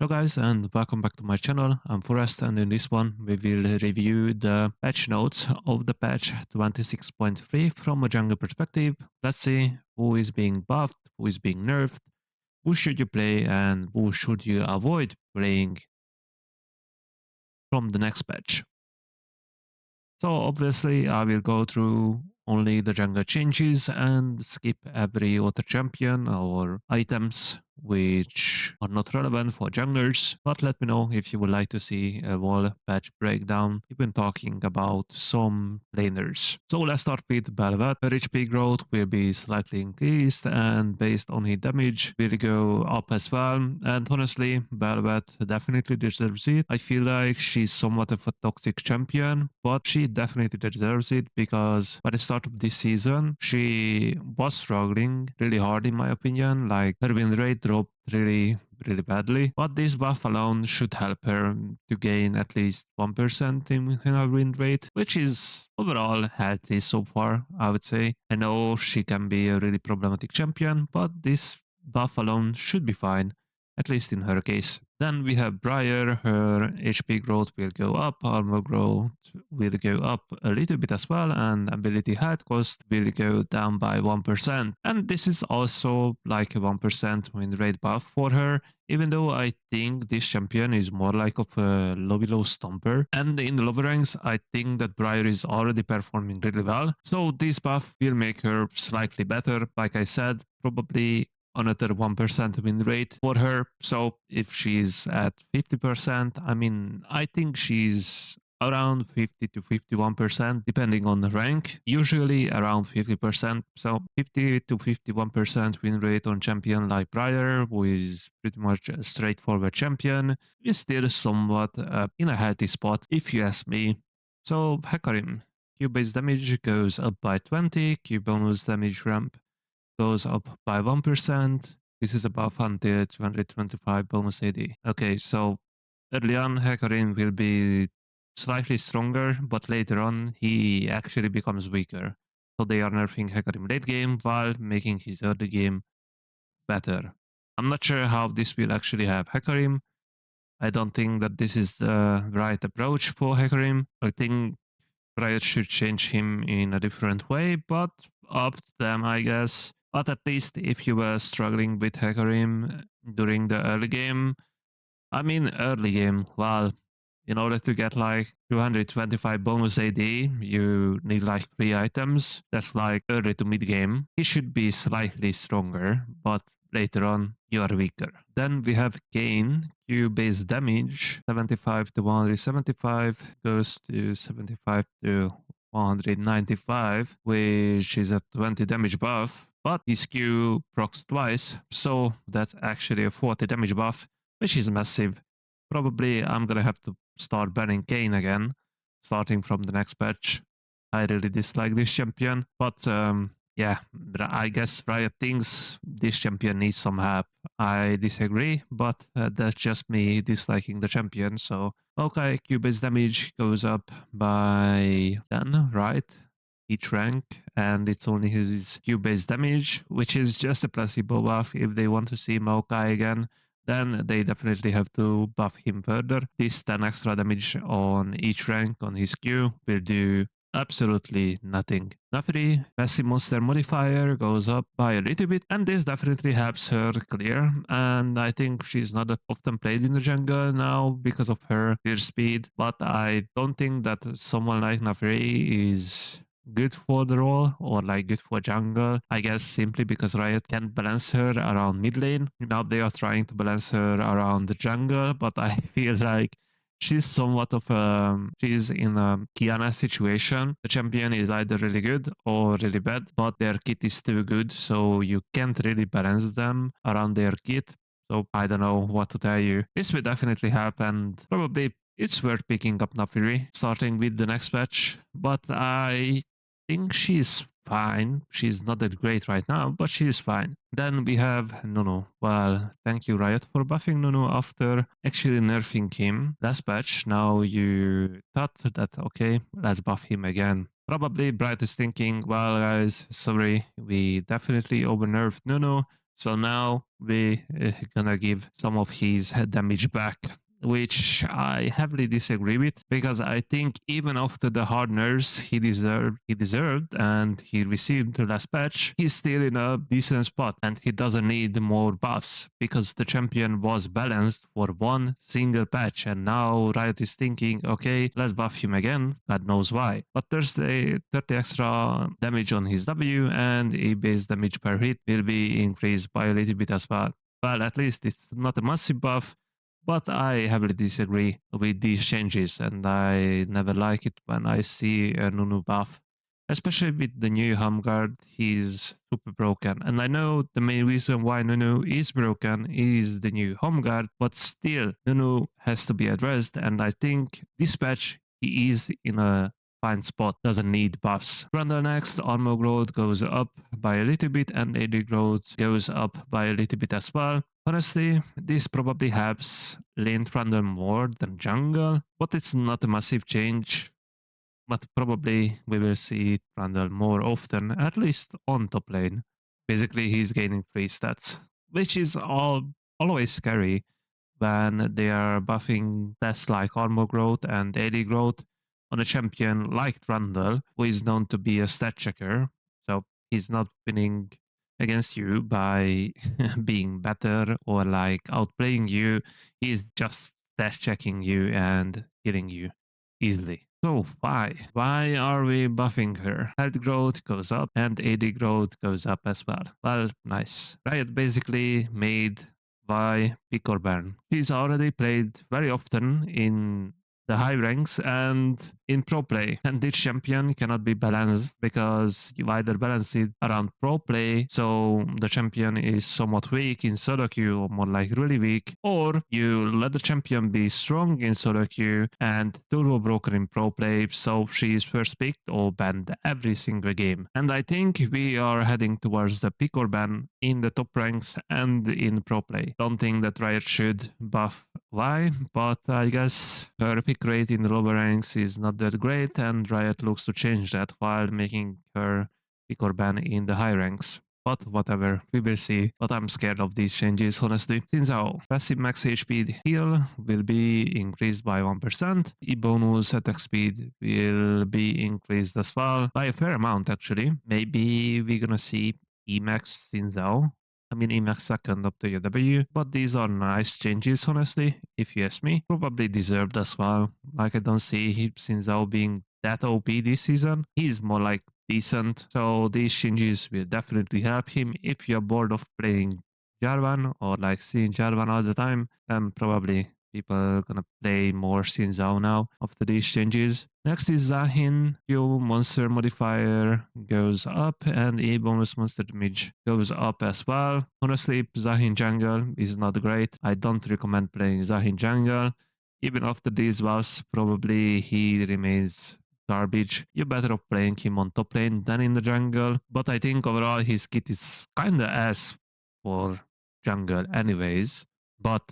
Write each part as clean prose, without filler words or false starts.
Hello guys and welcome back to my channel. I'm Forrest and in this one we will review the patch notes of the patch 26.3 from a jungle perspective. Let's see who is being buffed, who is being nerfed, who should you play and who should you avoid playing from the next patch. So obviously I will go through only the jungle changes and skip every other champion or items which are not relevant for junglers. But let me know if you would like to see a whole patch breakdown, even talking about some laners. So let's start with Belvet. Her HP growth will be slightly increased and based on hit damage will go up as well. And honestly, Belvet definitely deserves it. I feel like she's somewhat of a toxic champion, but she definitely deserves it because by the start of this season, she was struggling really hard in my opinion. Like her win rate dropped really badly. But this buff alone should help her to gain at least 1% in her win rate, which is overall healthy so far, I would say. I know she can be a really problematic champion, but this buff alone should be fine, at least in her case. Then we have Briar, her HP growth will go up, armor growth will go up a little bit as well, and ability health cost will go down by 1%. And this is also like a 1% win rate buff for her, even though I think this champion is more like of a low stomper. And in the lower ranks, I think that Briar is already performing really well. So this buff will make her slightly better. Like I said, probably another 1% win rate for her. So if she's at 50%, I mean, I think she's around 50 to 51%, depending on the rank, usually around 50%. So 50 to 51% win rate on champion like Briar, who is pretty much a straightforward champion, is still somewhat in a healthy spot, if you ask me. So Hecarim, Q base damage goes up by 20, Q bonus damage ramp goes up by 1%. This is a buff until 225 bonus AD. Okay, so early on, Hecarim will be slightly stronger, but later on, he actually becomes weaker. So they are nerfing Hecarim late game while making his early game better. I'm not sure how this will actually have Hecarim. I don't think that this is the right approach for Hecarim. I think Riot should change him in a different way, but up to them, I guess. But at least if you were struggling with Hecarim during the early game, I mean early game, well, in order to get like 225 bonus AD, you need like 3 items. That's like early to mid game. He should be slightly stronger, but later on you are weaker. Then we have Gain, Q base damage, 75 to 175 goes to 75 to 195, which is a 20 damage buff, but his Q procs twice, so that's actually a 40 damage buff, which is massive. Probably I'm gonna have to start banning Kane again, starting from the next patch. I really dislike this champion, but yeah, I guess Riot thinks this champion needs some help. I disagree, but that's just me disliking the champion. So okay, Q-base damage goes up by 10, right? Each rank, and it's only his Q-base damage, which is just a placebo buff. If they want to see Maokai again, then they definitely have to buff him further. This 10 extra damage on each rank on his Q will do absolutely nothing. Nafri, passive monster modifier goes up by a little bit, and this definitely helps her clear. And I think she's not often played in the jungle now because of her clear speed, but I don't think that someone like Nafri is good for the role or like good for jungle. I guess simply because Riot can balance her around mid lane. Now they are trying to balance her around the jungle, but I feel like she's somewhat of she's in a Kiana situation. The champion is either really good or really bad, but their kit is too good, so you can't really balance them around their kit. So I don't know what to tell you. This will definitely help, and probably it's worth picking up Nafiri, starting with the next patch. But I think she's fine. She's not that great right now, but she is fine. Then we have Nunu. Well, thank you Riot for buffing Nunu after actually nerfing him last patch. Now you thought that, okay, let's buff him again. Probably Bright is thinking, well guys, sorry, we definitely over nerfed Nunu, So now we gonna give some of his damage back, which I heavily disagree with because I think even after the hard nerfs he deserved and he received the last patch, he's still in a decent spot and he doesn't need more buffs because the champion was balanced for one single patch and now Riot is thinking, okay, let's buff him again, God knows why. But there's the 30 extra damage on his W and a base damage per hit will be increased by a little bit as well. Well, at least it's not a massive buff, but I heavily disagree with these changes, and I never like it when I see a Nunu buff. Especially with the new home guard, he's super broken. And I know the main reason why Nunu is broken is the new home guard, but still, Nunu has to be addressed. And I think this patch, he is in a fine spot, doesn't need buffs. Randall next, armor growth goes up by a little bit, and AD growth goes up by a little bit as well. Honestly, this probably helps lane Randall more than jungle, but it's not a massive change. But probably we will see Randall more often, at least on top lane. Basically, he's gaining free stats, which is always scary when they are buffing tests like armor growth and AD growth on a champion like Trundle, who is known to be a stat checker. So he's not winning against you by being better or like outplaying you. He's just stat checking you and killing you easily. So why? Why are we buffing her? Health growth goes up and AD growth goes up as well. Well, nice. Riot basically made by pick or ban. She's already played very often in the high ranks and in pro play. And this champion cannot be balanced because you either balance it around pro play, so the champion is somewhat weak in solo queue or more like really weak, or you let the champion be strong in solo queue and turbo broken in pro play, so she is first picked or banned every single game. And I think we are heading towards the pick or ban in the top ranks and in pro play. Don't think that Riot should buff Vi, but I guess her pick rate in the lower ranks is not that great, and Riot looks to change that while making her pick or ban in the high ranks. But whatever, we will see. But I'm scared of these changes, honestly. Since our passive max HP heal will be increased by 1%, E bonus attack speed will be increased as well by a fair amount, actually. Maybe we're gonna see Emax Sinzao. I mean, Emax second up to your W, but these are nice changes, honestly, if you ask me. Probably deserved as well. Like, I don't see him Sinzao being that OP this season. He's more like decent, so these changes will definitely help him. If you're bored of playing Jarvan or like seeing Jarvan all the time, then probably people are gonna play more Sinzao now after these changes. Next is Zahin. Q monster modifier goes up and A bonus monster damage goes up as well. Honestly, Zahin jungle is not great. I don't recommend playing Zahin jungle. Even after these buffs, probably he remains garbage. You're better off playing him on top lane than in the jungle. But I think overall his kit is kinda ass for jungle anyways. But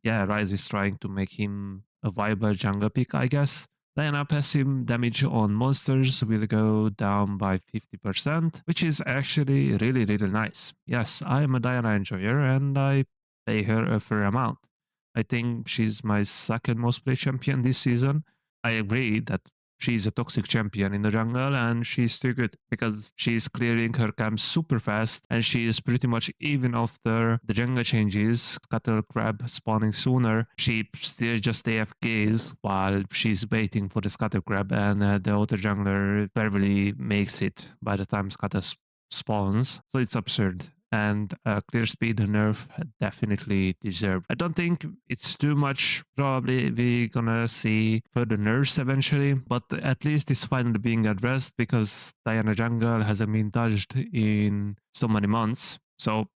yeah, Rise is trying to make him a viable jungle pick, I guess. Diana passive damage on monsters will go down by 50%, which is actually really, really nice. Yes, I am a Diana enjoyer and I play her a fair amount. I think she's my second most played champion this season. I agree that she's a toxic champion in the jungle and she's too good because she's clearing her camps super fast and she is pretty much even after the jungle changes, Scuttle Crab spawning sooner, she still just AFKs while she's waiting for the Scuttle Crab and the other jungler barely makes it by the time Scuttle spawns. So it's absurd. And clear speed nerf definitely deserved. I don't think it's too much. Probably we're gonna see further nerfs eventually, but at least it's finally being addressed because Diana Jungle hasn't been touched in so many months. So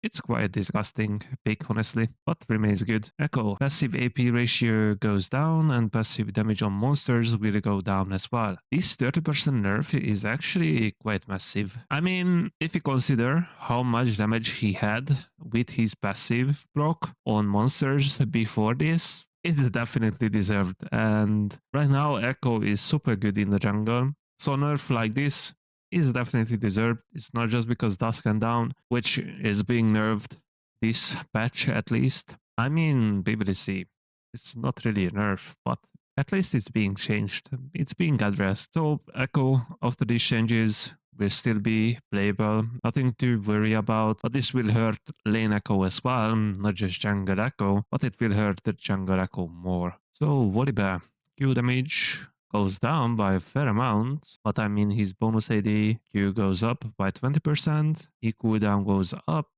it's quite disgusting pick, honestly, but remains good. Echo. Passive AP ratio goes down and passive damage on monsters will go down as well. This 30% nerf is actually quite massive. I mean, if you consider how much damage he had with his passive proc on monsters before this, it's definitely deserved. And right now, Echo is super good in the jungle. So nerf like this is definitely deserved. It's not just because Dusk and Down, which is being nerfed this patch at least. I mean, BBDC, it's not really a nerf, but at least it's being changed. It's being addressed. So Echo, after these changes, will still be playable. Nothing to worry about. But this will hurt lane Echo as well, not just jungle Echo, but it will hurt the jungle Echo more. So Volibear, Q damage goes down by a fair amount, but I mean his bonus AD Q goes up by 20%, E cooldown goes up.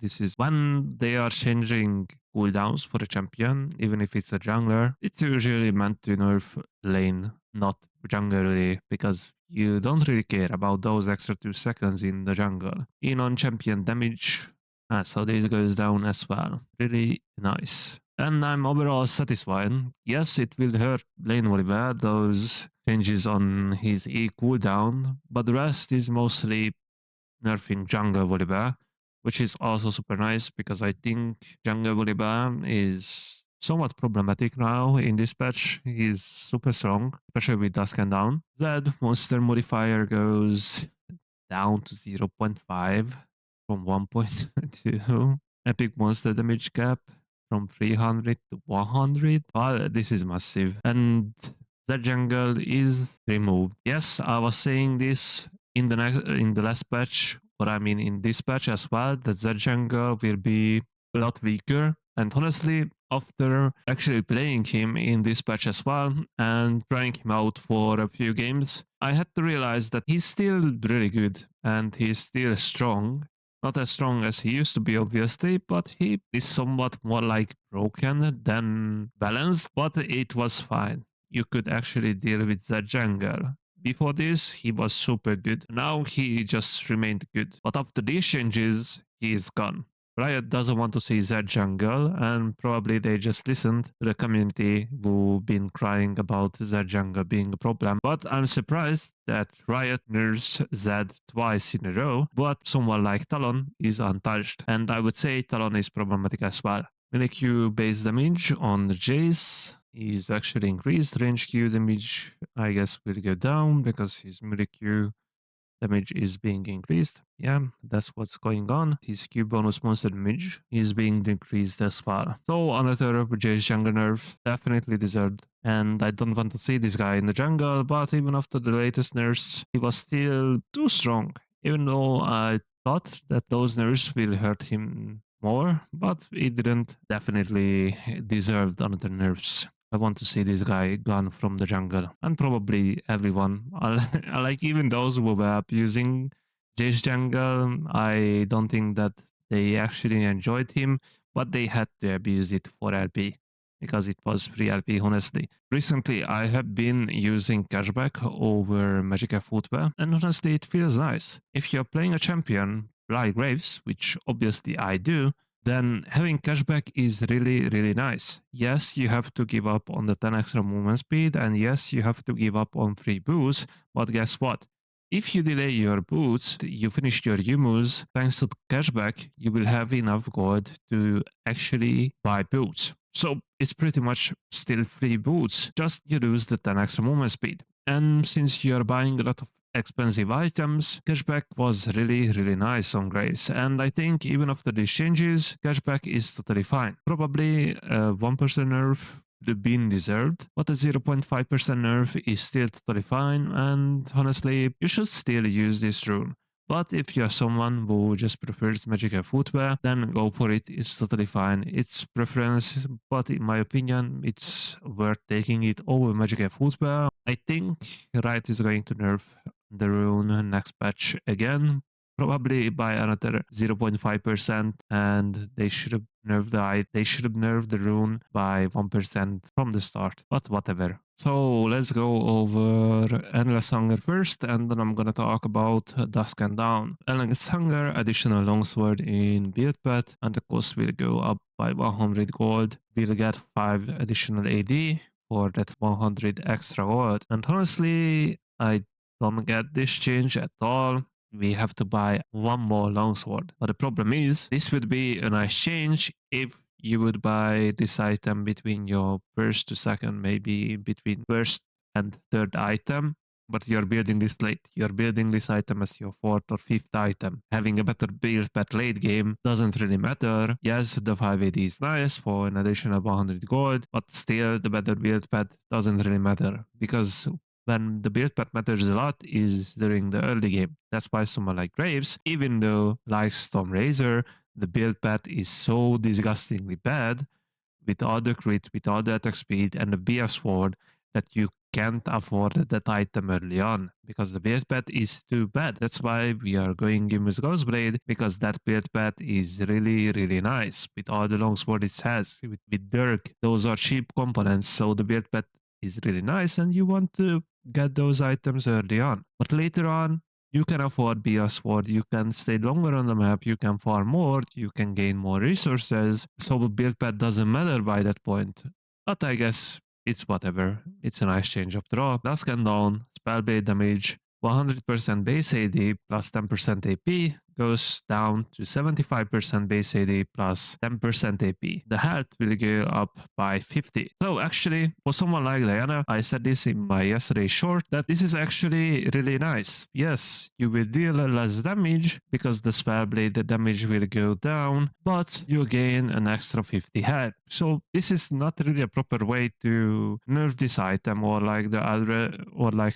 This is when they are changing cooldowns for a champion, even if it's a jungler, it's usually meant to nerf lane, not jungle really, because you don't really care about those extra 2 seconds in the jungle. In on champion damage, so this goes down as well. Really nice. And I'm overall satisfied. Yes, it will hurt lane Oliver, those changes on his E cooldown, but the rest is mostly nerfing jungle Volibear, which is also super nice because I think jungle Volibear is somewhat problematic now in this patch. He's super strong, especially with Dusk and Down. That monster modifier goes down to 0.5 from 1.2. Epic monster damage cap from 300 to 100. Oh, this is massive. And that jungle is removed. Yes, I was saying this in the last patch, but I mean in this patch as well, that jungle will be a lot weaker. And honestly, after actually playing him in this patch as well and trying him out for a few games, I had to realize that he's still really good and he's still strong. Not as strong as he used to be, obviously, but he is somewhat more like broken than balanced, but it was fine. You could actually deal with that jungle. Before this, he was super good. Now he just remained good. But after these changes, he is gone. Riot doesn't want to see Zed jungle, and probably they just listened to the community who been crying about Zed jungle being a problem. But I'm surprised that Riot nerfs Zed twice in a row, but someone like Talon is untouched, and I would say Talon is problematic as well. Melee Q base damage on the Jace is actually increased. Range Q damage, I guess, will go down because his melee Q damage is being increased. Yeah, that's what's going on. His Q bonus monster damage is being decreased as well. So another Jace jungle nerf, definitely deserved. And I don't want to see this guy in the jungle, but even after the latest nerfs, he was still too strong. Even though I thought that those nerfs will hurt him more, but it didn't. Definitely deserved another nerfs. I want to see this guy gone from the jungle, and probably everyone. I like even those who were abusing Jace jungle. I don't think that they actually enjoyed him, but they had to abuse it for RP because it was free RP, honestly. Recently, I have been using cashback over Magica Footwear, and honestly, it feels nice. If you're playing a champion like Graves, which obviously I do, then having cashback is really, really nice. Yes, you have to give up on the 10 extra movement speed, and yes, you have to give up on 3 boosts, but guess what? If you delay your boots, you finish your Yumus, thanks to the cashback, you will have enough gold to actually buy boots. So it's pretty much still free boots, just you lose the 10 extra movement speed. And since you're buying a lot of expensive items, cashback was really, really nice on Graves. And I think even after these changes, cashback is totally fine. Probably a 1% nerf would have been deserved, but a 0.5% nerf is still totally fine. And honestly, you should still use this rune. But if you're someone who just prefers Magica Footwear, then go for it. It's totally fine. It's preference, but in my opinion, it's worth taking it over Magica Footwear. I think Riot is going to nerf the rune next patch again, probably by another 0.5%, and they should have nerfed the rune by 1% from the start, but whatever. So let's go over Endless Hunger first, and then I'm gonna talk about Dusk and Dawn. Endless Hunger, additional longsword in build path, and the cost will go up by 100 gold. We'll get 5 additional AD for that 100 extra gold. And honestly, I don't get this change at all. We have to buy one more longsword. But the problem is, this would be a nice change if you would buy this item between your first to second, maybe between first and third item. but you're building this late. You're building this item as your fourth or fifth item. Having a better build pad late game doesn't really matter. Yes, the 580 is nice for an additional 100 gold, but still the better build pad doesn't really matter because when the build pad matters a lot is during the early game. That's why someone like Graves, even though like Storm Razor, the build pad is so disgustingly bad with all the crit, with all the attack speed, and the BF sword that you can't afford that item early on because the build pad is too bad. That's why we are going in with Ghostblade because that build pad is really, really nice with all the long sword it has. With Dirk, those are cheap components, so the build pad is really nice and you want to get those items early on. But later on, you can afford BS Sword, you can stay longer on the map, you can farm more, you can gain more resources. So the build pad doesn't matter by that point. But I guess it's whatever. It's a nice change of draw. Dusk and Dawn, spellblade damage, 100% base AD plus 10% AP goes down to 75% base AD plus 10% AP. The health will go up by 50. So actually, for someone like Diana, I said this in my yesterday's short, that this is actually really nice. Yes, you will deal less damage because the spellblade the damage will go down, but you gain an extra 50 health. So this is not really a proper way to nerf this item or like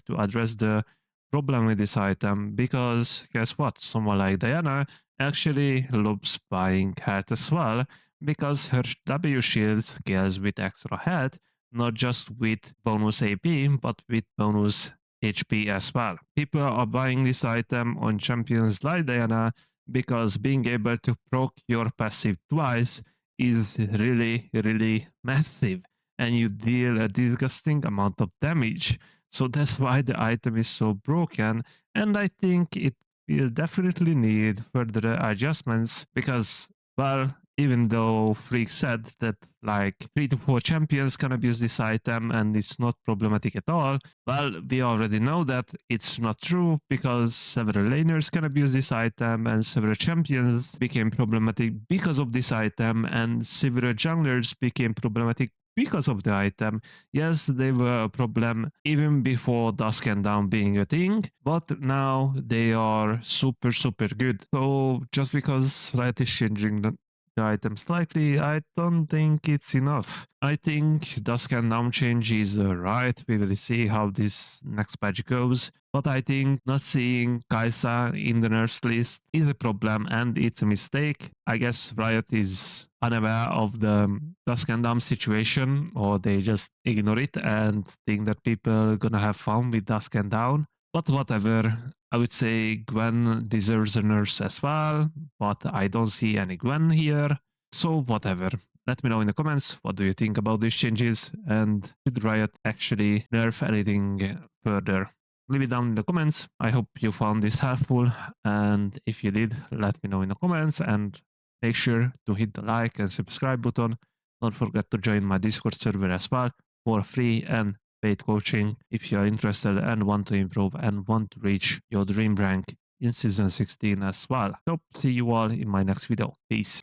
to address the problem with this item because guess what? Someone like Diana actually loves buying health as well because her W shield scales with extra health, not just with bonus AP, but with bonus HP as well. People are buying this item on champions like Diana because being able to proc your passive twice is really, really massive and you deal a disgusting amount of damage. So that's why the item is so broken, and I think it will definitely need further adjustments because, well, even though Freak said that like 3 to 4 champions can abuse this item and it's not problematic at all, well, we already know that it's not true because several laners can abuse this item and several champions became problematic because of this item and several junglers became problematic because of the item. Yes, they were a problem even before Dusk and Dawn being a thing, but now they are super, super good. So just because Riot is changing the item slightly, I don't think it's enough. I think Dusk and Dawn change is right. We will see how this next patch goes. But I think not seeing Kaisa in the nerfs list is a problem and it's a mistake. I guess Riot is unaware of the Dusk and Dawn situation, or they just ignore it and think that people are gonna have fun with Dusk and Dawn. But whatever, I would say Gwen deserves a nurse as well, but I don't see any Gwen here. So whatever. Let me know in the comments what do you think about these changes and should Riot actually nerf anything further. Leave it down in the comments. I hope you found this helpful, and if you did, let me know in the comments and make sure to hit the like and subscribe button. Don't forget to join my Discord server as well for free and paid coaching if you are interested and want to improve and want to reach your dream rank in season 16 as well. So see you all in my next video. Peace.